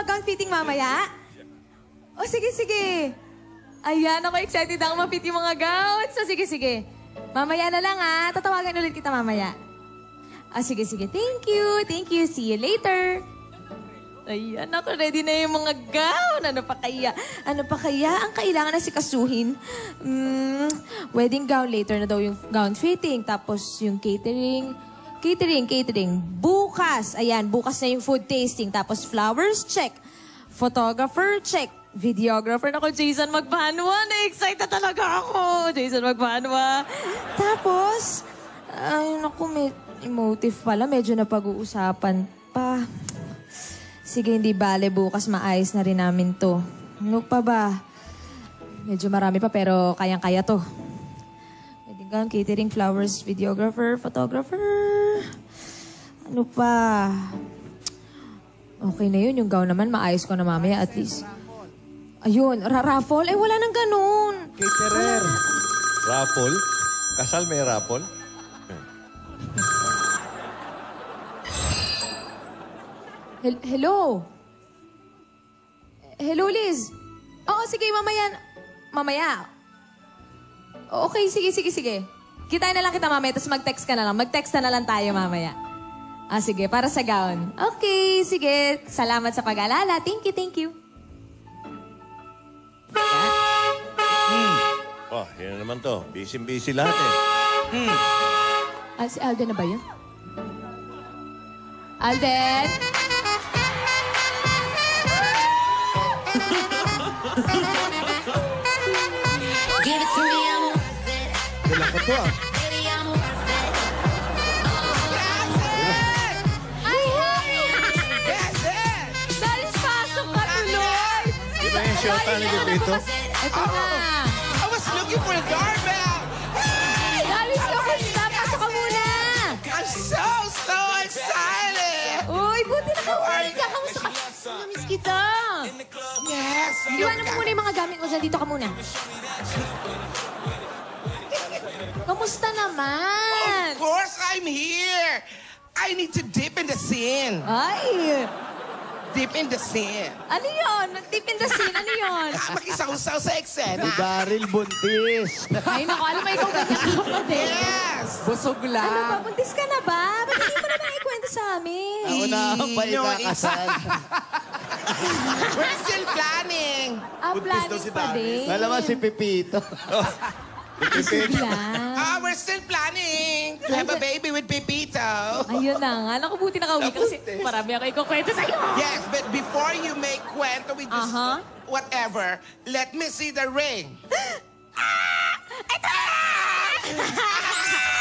Gown fitting mamaya? O, sige, sige. Ayan, ako excited ako ma-fit yung mga gowns. So, sige, sige. Mamaya na lang, ha? Tatawagan ulit kita mamaya. Ah, sige, sige. Thank you. Thank you. See you later. Ayan, ako ready na yung mga gown. Ano pa kaya? Ano pa kaya ang kailangan na sikasuhin? Wedding gown. Later na daw yung gown fitting. Tapos yung catering. Catering. Bukas. Ayan, bukas na yung food tasting. Tapos flowers, check. Photographer, check. Videographer na ko, Jason Magbanwa. Na-excite talaga ako. Jason Magbanwa. Tapos, ay, naku, may emotive pala. Medyo napag-uusapan pa. Sige, hindi bale. Bukas maayos na rin namin to. Ano pa ba? Medyo marami pa, pero kayang-kaya to. Wedding gown, catering, flowers, videographer, photographer. Ano pa? Okay na yun. Yung gown naman, maayos ko na mamaya at least. Ayun, raffle? Eh, wala nang ganun. Caterer. Raffle? Kasal may raffle? Hello? Hello, Liz? Oo, sige, mamaya. Mamaya. Okay, sige. Kitain na lang kita mamaya, tapos mag-text ka na lang. Mag-text na lang tayo mamaya. Ah, sige, para sa gown. Okay, sige. Salamat sa pag-alala. Thank you. Oh, yan naman to. Busy lahat eh. Ah, si Alden na ba yun? Alden? Give it to me, I'm worth it. Wala ko to ah. Baby, I'm worth it. Ay, hey! Dalis, pasok ka tuloy! Di ba yung shota ni Pepito? Ito na. I was looking for a doorbell. Dalis, kamusta? Pasok ka muna! I'm so excited. Uy, buti na ka-worry ka. Kamusta ka? Namiss kita. Yes. Iwanan mo muna yung mga gamit mo dyan. Dito ka muna. Kamusta naman? Of course, I'm here. I need to dip in the scene. Ay! Dip in the scene. Ano yun? Tip in the scene. Ano yun? Makisaw-saw sa eksena. Si Daryl buntis. Ay, naku. Alam mo, ikaw ganyan ka pa din. Yes. Busog Ano ba? lang. Buntis ka na ba? Ba't hindi mo naman ikwento sa amin? Naunahan pa No, ikakasal. We're still planning. Ah, planning pa din. Malaman si Pepito. Bigla. We're still planning to have a baby with Pepito. Ayun na nga. Naku, buti nakauwi ka kasi marami ako ikukwento sa'yo. Yes, but before you make kwento with this Uh-huh. whatever, let me see the ring.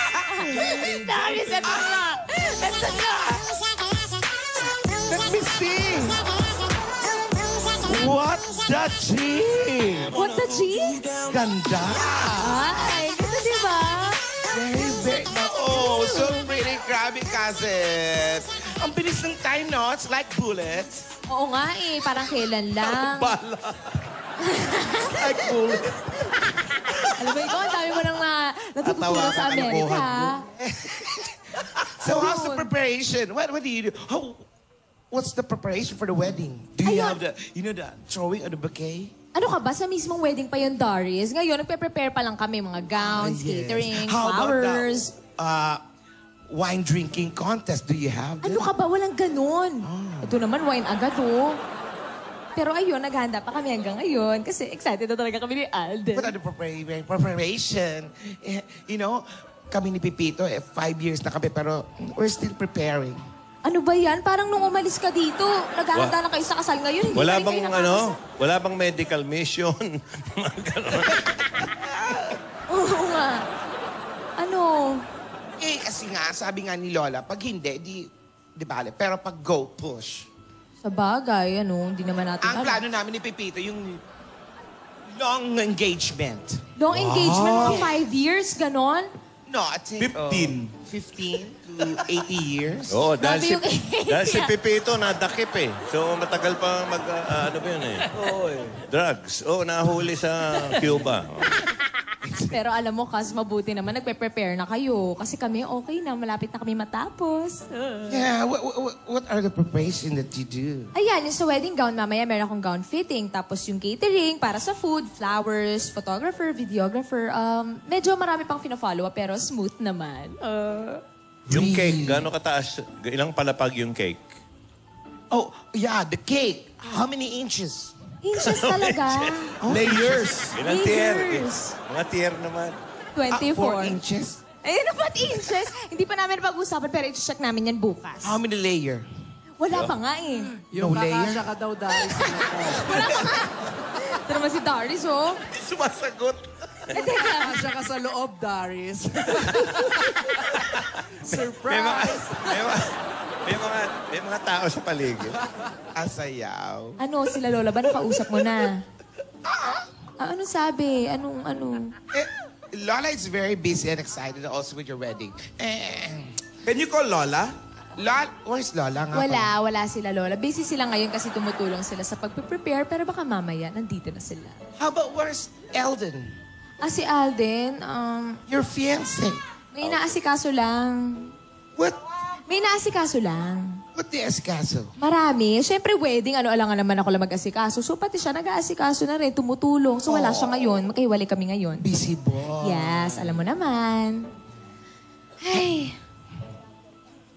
Sorry, ito na. Ito na. Let me see. What the gee? What the G? Ganda. Ay, ito diba? Very. Oh, so pretty. Grabe, cousin. Ang bilis ng time, no? It's like bullets. Oo nga eh, parang kailan lang. Bala. Like bullet. Alam mo, ikaw, ang dami mo nang natutulong sa Amerika. So how's the preparation? What do you do? What's the preparation for the wedding? Do you have the throwing of the bouquet? Ano ka ba? Sa mismong wedding pa yung Darius. Ngayon, nagpe-prepare pa lang kami. Mga gowns, catering, How flowers. about the wine drinking contest? Do you have Ano ka ba? Walang ganun. Ito naman, wine agad, oh. Pero ayun, naghahanda pa kami hanggang ngayon. Kasi excited na talaga kami ni Alden. What are the preparation? You know, kami ni Pepito, 5 years na kami, pero we're still preparing. Ano ba yan? Parang nung umalis ka dito, naghahanda na kayo sa kasal ngayon. Hindi Wala pa rin bang kayo nakakasal. wala bang medical mission? Oo nga. Ano? Eh, kasi nga, sabi nga ni Lola, pag hindi, di bale. Pero pag go, push. Sa bagay, ano, hindi naman natin Ang plano namin ni Pepito, yung long engagement. Long engagement, mga 5 years, ganon? No, I think... 15. 15 to 80 years. Oo, dahil Grabe si, yung age. dahil si Pepito nadakip eh. So matagal pa ano ba yun eh? Oo eh. Drugs. Oo, nahuli sa Cuba. Pero alam mo, Kas, mabuti naman nagpe-prepare na kayo. Kasi kami okay na, malapit na kami matapos. Yeah, what are the preparation that you do? Ayan, yung sa wedding gown, mamaya meron akong gown fitting. Tapos yung catering para sa food, flowers, photographer, videographer. Medyo marami pang fina-follow up, pero smooth naman. Yung cake, gaano kataas? Ilang palapag yung cake? Oh, yeah, the cake. How many inches? Inches talaga. Layers. Ilang tier? Layers. Mga tier naman. 24. 4 inches. Ayun, ba't inches? Hindi pa namin pag-usapan, pero i-check namin yan bukas. How many layer? Wala pa nga eh. Yung No layer? kakasya ka daw dahil sa mata. Wala pa nga. Ito naman si Darius, oh. Sumasagot. Kakasya ka sa loob, Darius. Surprise! May mga tao sa paligid. Asayaw. Ano, sila Lola ba? Nakausap mo na? Ano sabi? Anong? Lola is very busy and excited also with your wedding. Can you call Lola? Lola, where's Lola nga? Wala sila Lola. Busy sila ngayon kasi tumutulong sila sa pagpe-prepare, pero baka mamaya, nandito na sila. How about where's Eldon? Si Alden, Your fiancé. may inaasikaso lang. What? May inaasikaso lang. What the escaso? Marami. Siyempre, wedding, alangan naman ako lang mag-asikaso. So, pati siya nag-aasikaso na rin, tumutulong. So, wala siya ngayon. Magkahiwalay kami ngayon. Busy boy. Yes, alam mo naman. Ay,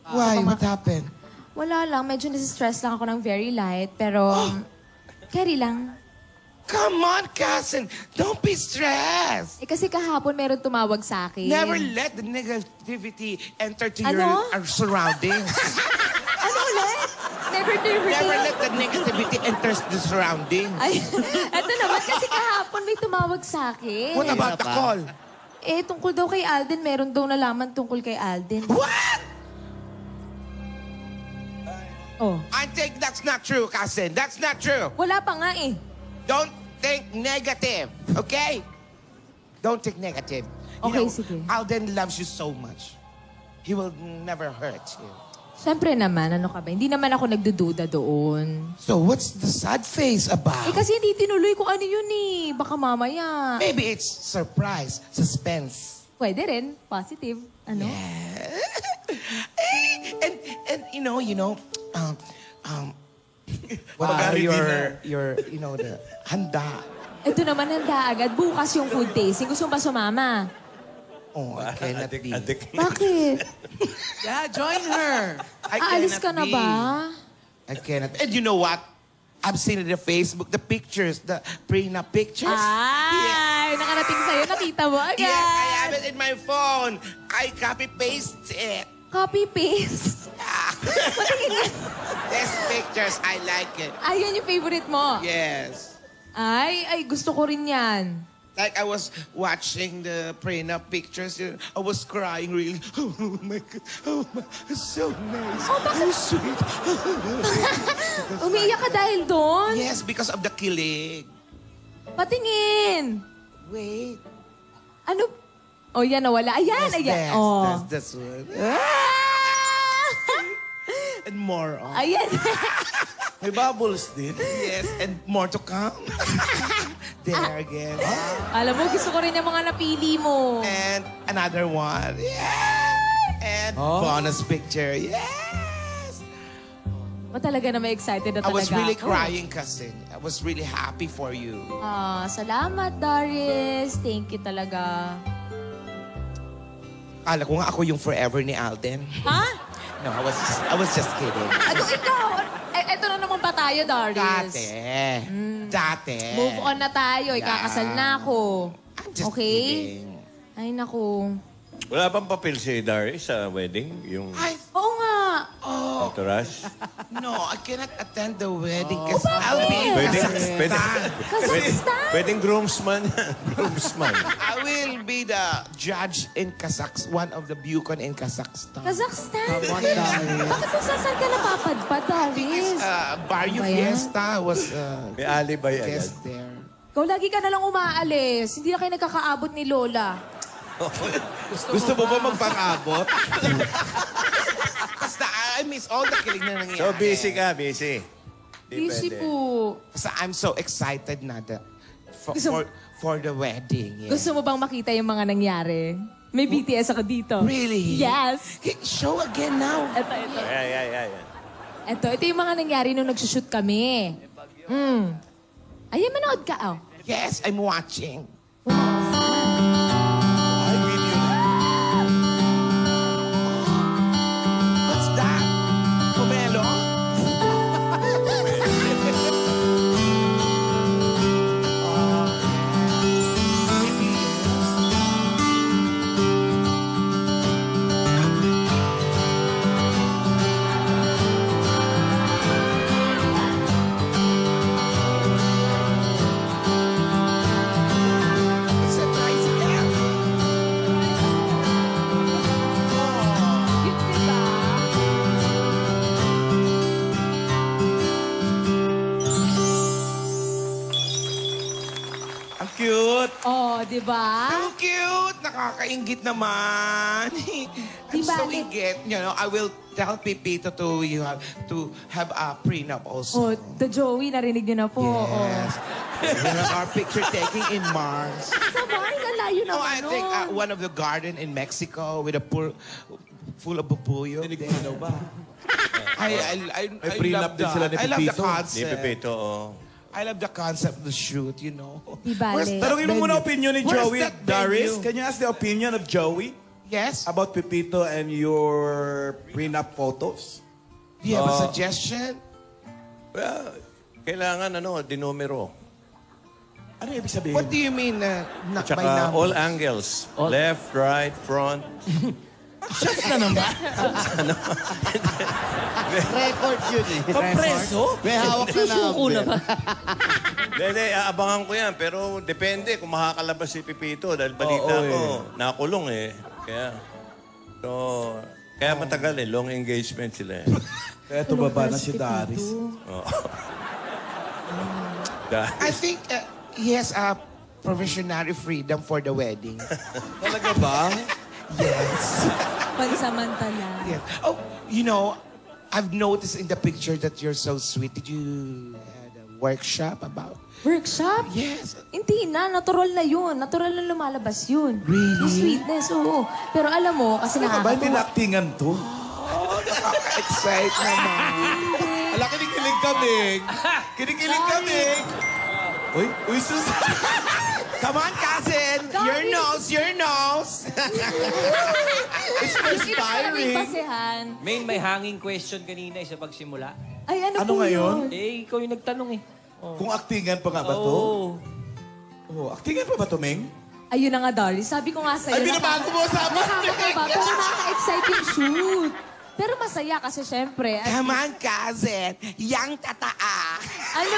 Why? What happened? wala lang. Medyo nasistress lang ako ng very light. Pero, carry lang. Come on, cousin. Don't be stressed. Kasi kahapon meron tumawag sa akin. Never let the negativity enter to Ano? your surroundings. Ano ulit? Never do Never let the negativity enter the surroundings. Ay, eto naman kasi kahapon may tumawag sa akin. What about the call? Tungkol daw kay Alden. Meron daw nalaman tungkol kay Alden. What? Oh. I think that's not true, cousin. That's not true. Wala pa nga eh. Don't think negative, okay? Don't think negative. Okay, sige. Alden loves you so much. He will never hurt you. Siyempre naman, ano ka ba? Hindi naman ako nagdududa doon. So what's the sad face about? Kasi hindi tinuloy ko ano yun eh. Baka mamaya. Maybe it's surprise, suspense. Pwede rin. Positive. Ano? And you know, what are your, the handa? Ito naman handa agad. Bukas yung food tasting. Gusto mo ba sumama? Oh, I cannot be. Bakit? Yeah, join her. Aalis ka na ba? I cannot. And you know what? I've seen it in Facebook, the pictures, the prenup pictures. Ay, nakarating sa'yo. Nakita mo agad. Yes, I have it in my phone. I copy-paste it. Copy-paste. Patingin nga. These pictures, I like it. Ayan yung favorite mo. Yes. Ay, gusto ko rin yan. Like I was watching the prenup pictures, I was crying really. Oh my God, it's so nice. Oh, bakit? So sweet. Umiiyak ka dahil doon? Yes, because of the kilig. Patingin. Wait. Ano? Oh, yan nawala. Ayan, ayan. Oh. That's one. Ah! And more on. Ayan. May bubbles din. Yes, and more to come. There again. Alam mo, gusto ko rin yung mga napili mo. And another one. Yeah. And bonus picture. Yes. Talaga na may excited na I talaga was really ako. crying, cousin. I was really happy for you. Salamat, Darius. Thank you talaga. Kala ko nga ako yung forever ni Alden. Ha? No, I was just kidding. Ano ikaw? Eto na naman ba tayo, Darius? Dati. Move on na tayo. Ikakasal na ako. I'm just Okay? kidding. Ay, naku. Wala bang papel si Darius sa wedding? Yung Oo nga. entourage? No, I cannot attend the wedding because I'll be in Pwedeng, Kazakhstan. Kazakhstan? pwedeng groomsman. Groomsman. I will be the judge in Kazakhstan, one of the Bucon in Kazakhstan. Kazakhstan? Come on, Darius. Bakit kung saan ka napapadpad, Darius? Barrio Ano ba yan? Fiesta was May alibay agad. guest there. Ikaw lagi ka nalang umaalis. Hindi na kayo nagkakaabot ni Lola. Gusto mo ba magpang-abot? Basta I miss all the kilig na nangyayari. So busy ka, busy. Di Busy pwede. po. Basta I'm so excited na the For the wedding. Yeah. Gusto mo bang makita yung mga nangyari? May BTS ako dito. Really? Yes. Okay, show again now. Ito. Yeah. Ito yung mga nangyari nung nagsushoot kami. Ayan, manood ka. Oh. Yes, I'm watching. Ay, video na. What's that? Pomelo? It's a tricycle. Cute, diba? Ang cute. Oh, diba? So cute! Nakakaingit naman. I'm Di so bale. ingit. You know, I will tell Pipito to have a prenup Oh, also. to Joey, narinig niyo na po. Yes. We have our picture taking in Mars. Oh. Sabay, ang layo Oh, naman I think nun. one of the garden in Mexico with a pool full of bubuyo. Dinig mo daw ba? I May prenup love din sila ni I love the Pipito. Ni concept. Pepito, I love the concept of the shoot, you know. Di bale. Tanungin mo muna opinion ni Where's Joey. that Darius, venue? can you ask the opinion of Joey Yes? about Pepito and your prenup photos? Do you have a suggestion? Well, kailangan dinumero. Ano ibig sabihin? What do you mean not by Tsaka number? all angles. Left, right, front. Shots na naman. Record yun eh. Papreso? May hawak na number. Hindi, aabangan ko yan. Pero depende kung makakalabas si Pipito. Dahil balita Oo, ko, nakulong eh. Kaya matagal eh. Long engagement sila eh. Kaya tumaba na si Darius. I think he has a provisionary freedom for the wedding. Talaga ba? Yes. Pansamantala. Yes. Oh, you know, I've noticed in the picture that you're so sweet. Did you had a workshop about? Workshop? Yes. Hindi na, natural na yun. Natural na lumalabas yun. Really? Yung sweetness, oo. Pero alam mo, kasi Ano ka ba? nakakatuwa. Tinaktingan to? Oh, nakaka-excite naman. Ala, kinikilig kami. Kinikilig kami. Uy, sus. Come on, cousin. Your nose, your nose. It's May inspiring. basehan. May hanging question kanina sa pagsimula. Ay, ano Ano po ngayon? yun? Ikaw yung nagtanong eh. Kung aktingan pa nga ba to? Oo. Oh, aktingan pa ba to, Ming? Ayun na nga, Dory. Sabi ko nga sa'yo. Ay, binabago mo sa amin. Nakakaba, pero nakaka-excite yung shoot. Pero masaya kasi syempre. Come on, cousin. Yang tataa. Ano?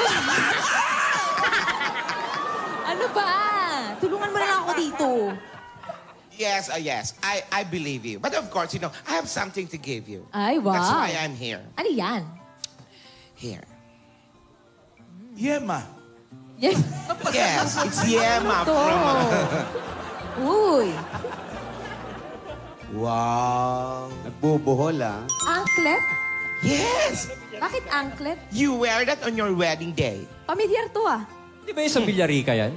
Ano ba? Tulungan mo na lang ako dito. Yes, yes. I believe you. But of course, you know, I have something to give you. Ay, wow. That's why I'm here. Ano yan? Here. Yema. Yes. Yes, it's Yema To. from... Uy. Wow. Nagbubuhol ah. Anklet? Yes! Bakit anklet? You wear that on your wedding day. Pamilyar to ah. Di ba yung sa Villarica yan?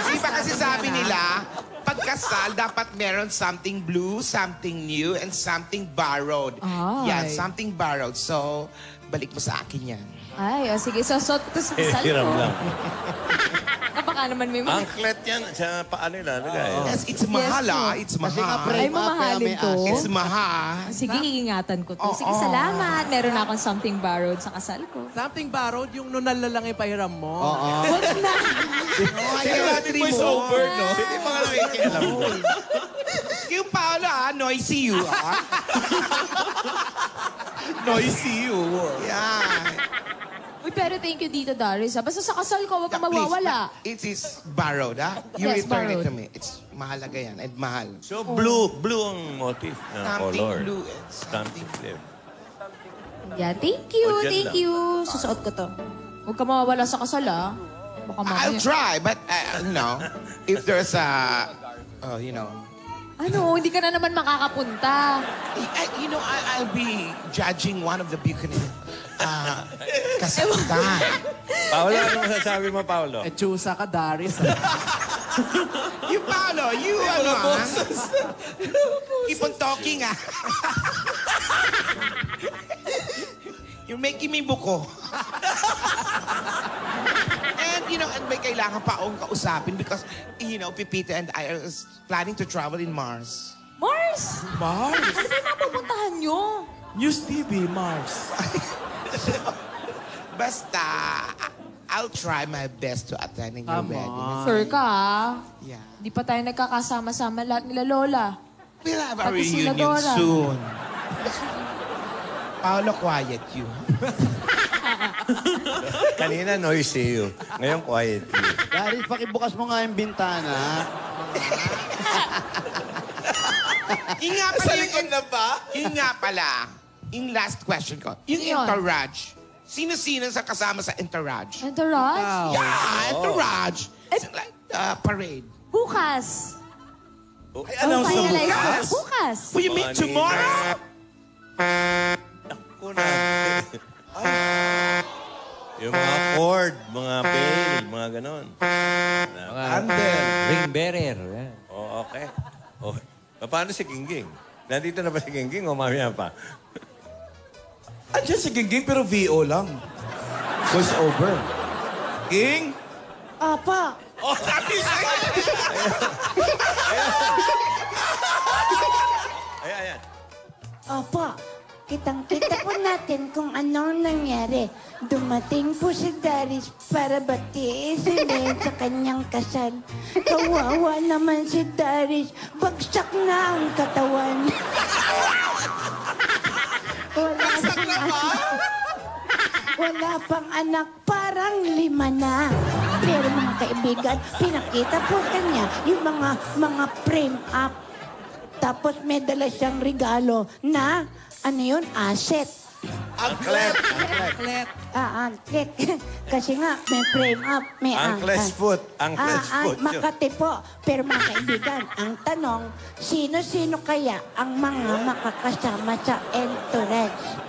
Di ba kasi sabi nila, pagkasal, dapat meron something blue, something new, and something borrowed. Ay. Yeah, something borrowed. So, balik mo sa akin yan. Ay, o sige, sasot ko sa kasal Hiram ko. lang. Baka naman may mga... Anklet yan sa paa nila. Yes, it's mahal ah. It's Kasi nga mahal. Ay, frame up kaya mamahalin may to. asin. It's mahal. Sige, iingatan ko to. Oo. Sige, salamat. Meron na akong something borrowed sa kasal ko. Something borrowed, yung nunal na lang ipahiram mo. Oo. Huwag na. Sino natin voice over, no? Hindi pa nga nakikialam ko. Yung Paolo ah, noisy you ah. Noisy you. Yeah. Uy, pero thank you dito, Darius. Basta sa kasal ko, huwag kang Please, mawawala. it is borrowed ah. You Yes, return borrowed. it to me. It's mahalaga yan. And mahal. So, blue ang motif na Something color. blue and Something blue. Yeah, thank you, O, dyan thank lang. you. Susuot ko to. Huwag ka mawawala sa kasal, ah. Baka I'll mamaya. try, but you know, if there's a, you know, Ano, hindi ka na naman makakapunta. I'll be judging one of the Buchanan nasaktan. Paolo, ano masasabi mo, Paolo? Chusa ka, Darius. You, Paolo, you, keep on talking, ah. You're making me buko. And, and may kailangan pa akong kausapin because, Pipita and I are planning to travel in Mars. Mars! Mars? Ano ba yung mapupuntahan nyo? News TV, Mars. Basta, I'll try my best to attend your wedding. Sure ka, ah. Yeah. Di pa tayo nagkakasama-sama lahat nila Lola. We'll have a Pati sila reunion Dora. soon. Paolo, quiet you. Kanina noisy you. Ngayon quiet you. Darius, pakibukas mo nga yung bintana. Yung nga pala, yung nga pala, yung last question ko, yung Yun. entourage. Sino-sino sa kasama sa entourage? Entourage? Yeah, entourage. It's like parade. Bukas. Ay, announce na Finalize bukas. ko. Bukas. Will you meet tomorrow? Ako na. Yung mga cord, mga bell, mga ganon. Mga Andel. ring bearer. Yan. Oh, okay. Oh, paano si Gingging? Nandito na ba si Gingging o mamaya pa? Andiyan si Gingging pero VO lang. Voice over. Ging? Apa. Oh, sabi sa'yo! Ayan. Opo, kitang-kita po natin kung anong nangyari. Dumating po si Darius para batiin si Len sa kanyang kasal. Kawawa naman si Darius, bagsak na ang katawan. Wala pang anak, parang 5 na. Pero mga kaibigan, pinakita po kanya yung mga frame up. Tapos may dala siyang regalo na, asset. Anklet. Anklet. Kasi nga, may frame up, may Anklet's foot. Anklet's foot. Makati po. Pero mga kaibigan, ang tanong, sino-sino kaya ang mga makakasama sa entourage?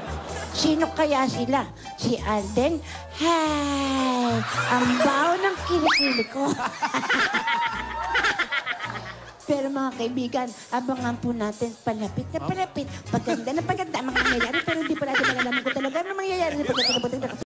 Sino kaya sila? Si Alden? Hey! Ang baho ng kilikili ko. Pero mga kaibigan, abangan po natin palapit na palapit. Paganda na paganda ang mga nangyayari, pero hindi pa natin malalaman kung talaga ang mangyayari.